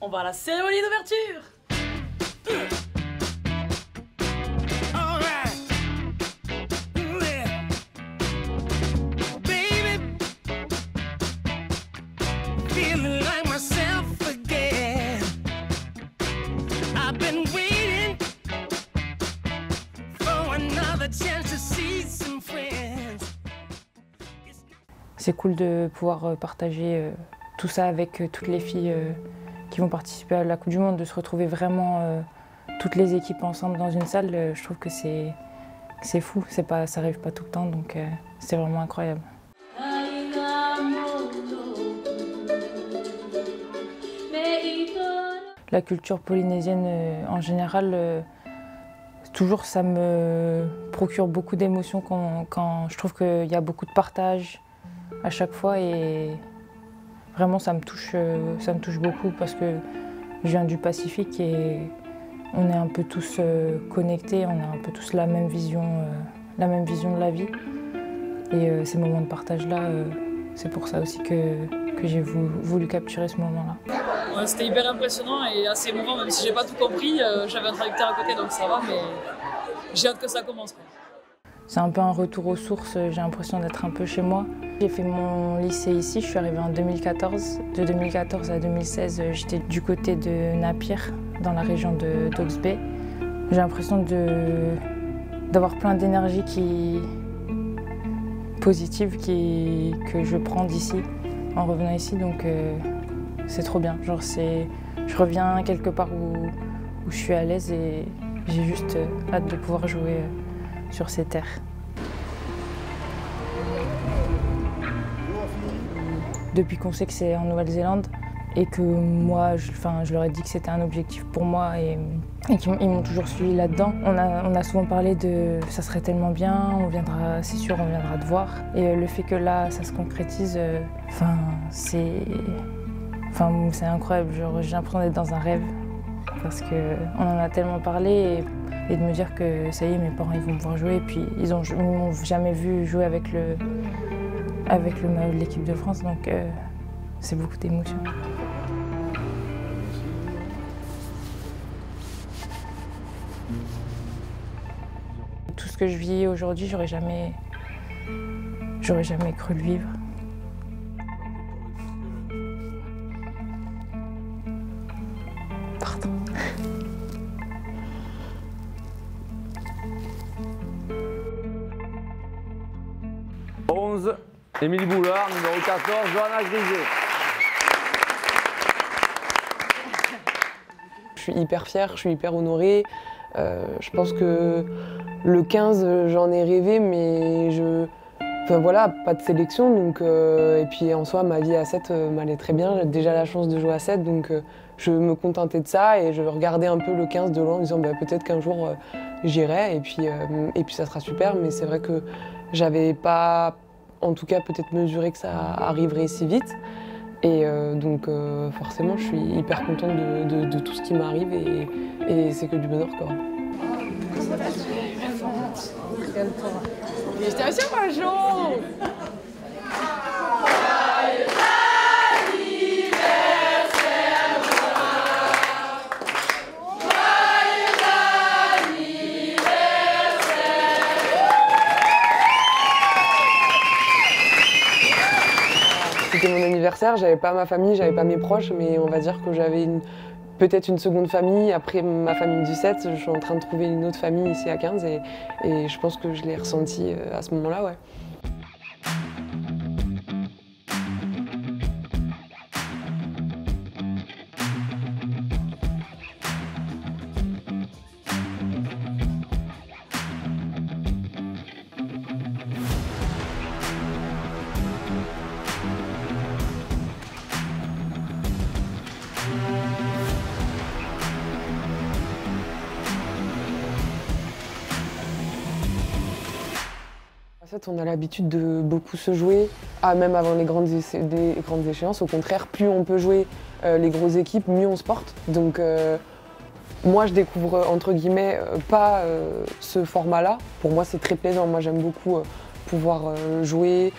on va à la cérémonie d'ouverture. C'est cool de pouvoir partager tout ça avec toutes les filles qui vont participer à la Coupe du Monde, de se retrouver vraiment toutes les équipes ensemble dans une salle. Je trouve que c'est fou, ça arrive pas tout le temps, donc c'est vraiment incroyable. La culture polynésienne en général, toujours ça me procure beaucoup d'émotions quand je trouve qu'il y a beaucoup de partage à chaque fois et vraiment ça me touche beaucoup parce que je viens du Pacifique et on est un peu tous connectés, on a un peu tous la même vision de la vie et ces moments de partage-là, c'est pour ça aussi que j'ai voulu capturer ce moment-là. C'était hyper impressionnant et assez émouvant, même si j'ai pas tout compris, j'avais un traducteur à côté donc ça va, mais j'ai hâte que ça commence. C'est un peu un retour aux sources, j'ai l'impression d'être un peu chez moi. J'ai fait mon lycée ici, je suis arrivée en 2014. De 2014 à 2016, j'étais du côté de Napier, dans la région de Hawke's Bay. J'ai l'impression d'avoir plein d'énergie positive que je prends d'ici, en revenant ici, donc c'est trop bien. Genre je reviens quelque part où je suis à l'aise et j'ai juste hâte de pouvoir jouer sur ces terres. Depuis qu'on sait que c'est en Nouvelle-Zélande et que moi, je leur ai dit que c'était un objectif pour moi et qu'ils m'ont toujours suivi là-dedans, on a souvent parlé de « ça serait tellement bien, c'est sûr, on viendra te voir ». Et le fait que là, ça se concrétise, c'est incroyable. J'ai l'impression d'être dans un rêve parce qu'on en a tellement parlé et de me dire que ça y est, mes parents ils vont me voir jouer et puis ils m'ont jamais vu jouer avec le maillot de l'équipe de France, donc c'est beaucoup d'émotions. Tout ce que je vis aujourd'hui, j'aurais jamais cru le vivre. Pardon. Émilie Boulard, numéro 14, Johanna Grisé. Je suis hyper fière, je suis hyper honorée. Je pense que le 15, j'en ai rêvé, mais enfin voilà, pas de sélection. Donc, et puis en soi, ma vie à 7 m'allait très bien. J'ai déjà la chance de jouer à 7, donc je me contentais de ça et je regardais un peu le 15 de loin en me disant bah, peut-être qu'un jour j'irai et puis ça sera super. Mais c'est vrai que j'avais pas, en tout cas peut-être mesuré que ça arriverait si vite. Et donc forcément je suis hyper contente de tout ce qui m'arrive et c'est que du bonheur quoi. C'était mon anniversaire, j'avais pas ma famille, j'avais pas mes proches, mais on va dire que j'avais peut-être une seconde famille. Après ma famille du 7, je suis en train de trouver une autre famille ici à 15 et je pense que je l'ai ressenti à ce moment-là, ouais. On a l'habitude de beaucoup se jouer, même avant les grandes échéances. Au contraire, plus on peut jouer les grosses équipes, mieux on se porte. Donc moi, je découvre entre guillemets pas ce format-là. Pour moi, c'est très plaisant. Moi, j'aime beaucoup pouvoir jouer,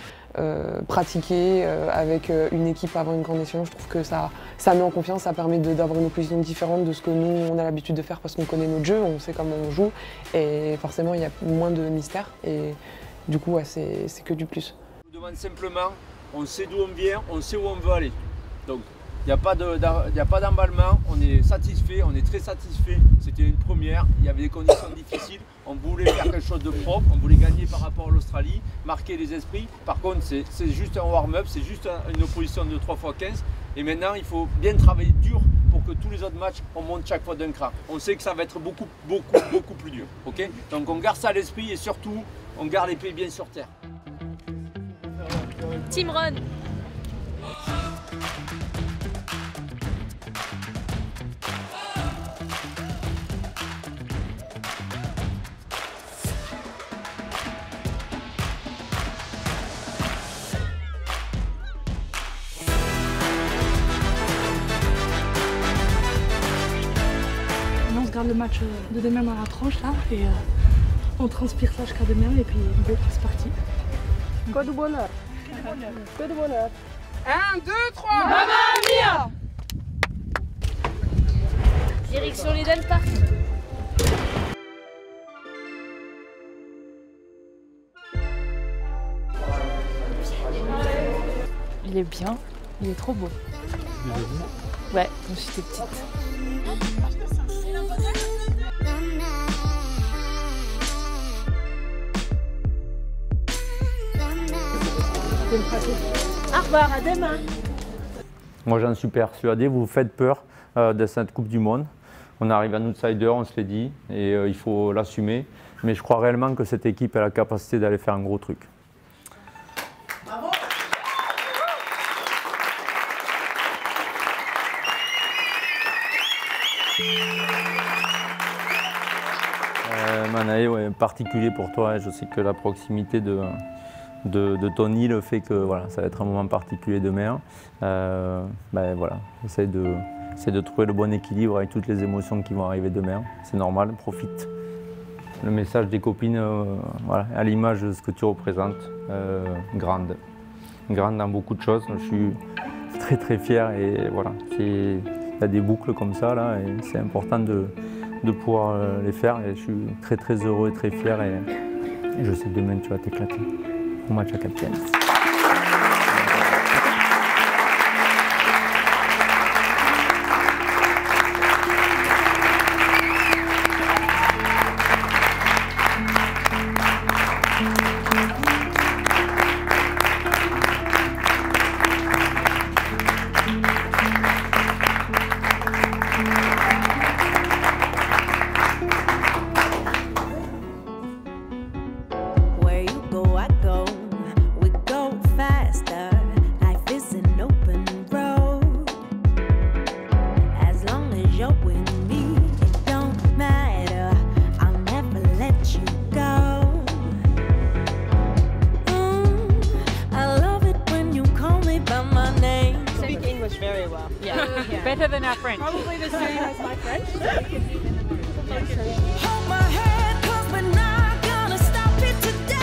pratiquer avec une équipe avant une grande décision. Je trouve que ça met en confiance, ça permet d'avoir une opposition différente de ce que nous on a l'habitude de faire parce qu'on connaît notre jeu, on sait comment on joue et forcément il y a moins de mystère et du coup ouais, c'est que du plus. Je vous demande simplement, on sait d'où on vient, on sait où on veut aller. Donc il n'y a pas d'emballement, on est satisfait, on est très satisfait. C'était une première, il y avait des conditions difficiles, on voulait faire quelque chose de propre, on voulait gagner par rapport à l'Australie, marquer les esprits. Par contre, c'est juste un warm-up, c'est juste une opposition de 3x15. Et maintenant, il faut bien travailler dur pour que tous les autres matchs, on monte chaque fois d'un cran. On sait que ça va être beaucoup plus dur. Okay, donc on garde ça à l'esprit et surtout, on garde les pieds bien sur terre. Team Run. On se garde le match de demain dans la tranche là et on transpire ça jusqu'à demain et puis go, c'est parti. Que du bonheur. Que du bonheur. 1, 2, 3. Mamma mia! Direction l'Eden Park. Il est bien, il est trop beau. Ouais, quand j'étais petite. Au revoir, à demain. Moi j'en suis persuadé, vous faites peur de cette Coupe du Monde. On arrive en outsider, on se l'est dit, et il faut l'assumer. Mais je crois réellement que cette équipe a la capacité d'aller faire un gros truc. Bravo. Manaë, ouais, particulier pour toi. Je sais que la proximité de ton île fait que voilà, ça va être un moment particulier demain. Ben voilà, essaye de trouver le bon équilibre avec toutes les émotions qui vont arriver demain. C'est normal, profite. Le message des copines, voilà, à l'image de ce que tu représentes, grande dans beaucoup de choses. Je suis très fier et voilà, il y a des boucles comme ça là et c'est important de pouvoir les faire et je suis très heureux et très fier et je sais que demain tu vas t'éclater. Au match à capitaine. Better than our French. Probably the same as my French. Hold my hand, 'cause we're not gonna stop it today.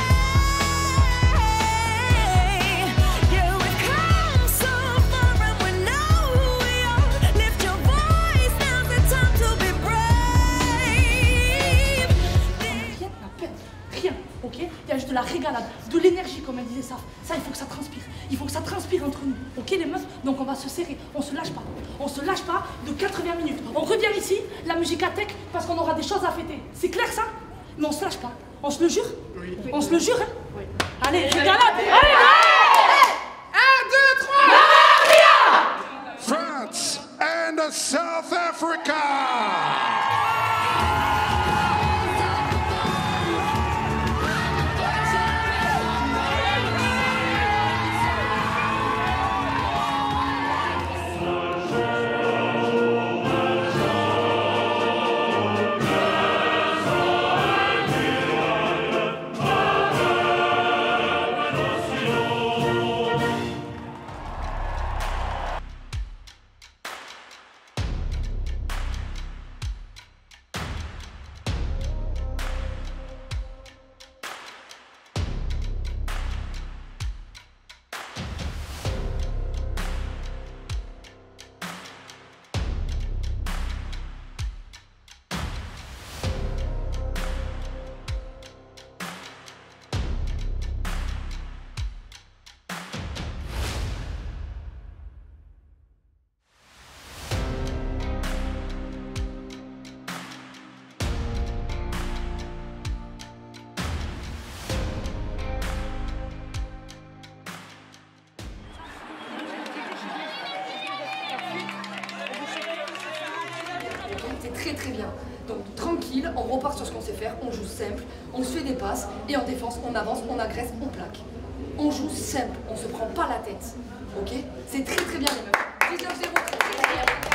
Yeah, we've come so far and we know who we are. Lift your voice, now's the time to be brave. Rien, ok? Il y a juste de la régalade, de l'énergie comme elle disait ça. Ça, il faut que ça transpire. Il faut que ça transpire entre nous, ok les meufs? Donc on va se serrer, on se lâche pas. On se lâche pas de 80 minutes. On revient ici, la musique à tech, parce qu'on aura des choses à fêter. C'est clair ça? Mais on se lâche pas. On se le jure? Oui. On se le jure, hein? Oui. Allez, régalade! Allez! 1, 2, 3! France and South Africa! très très bien. Donc tranquille, on repart sur ce qu'on sait faire, on joue simple, on se fait des passes et en défense on avance, on agresse, on plaque. On joue simple, on se prend pas la tête. Ok? C'est très très bien les meufs. 19-0, très très bien.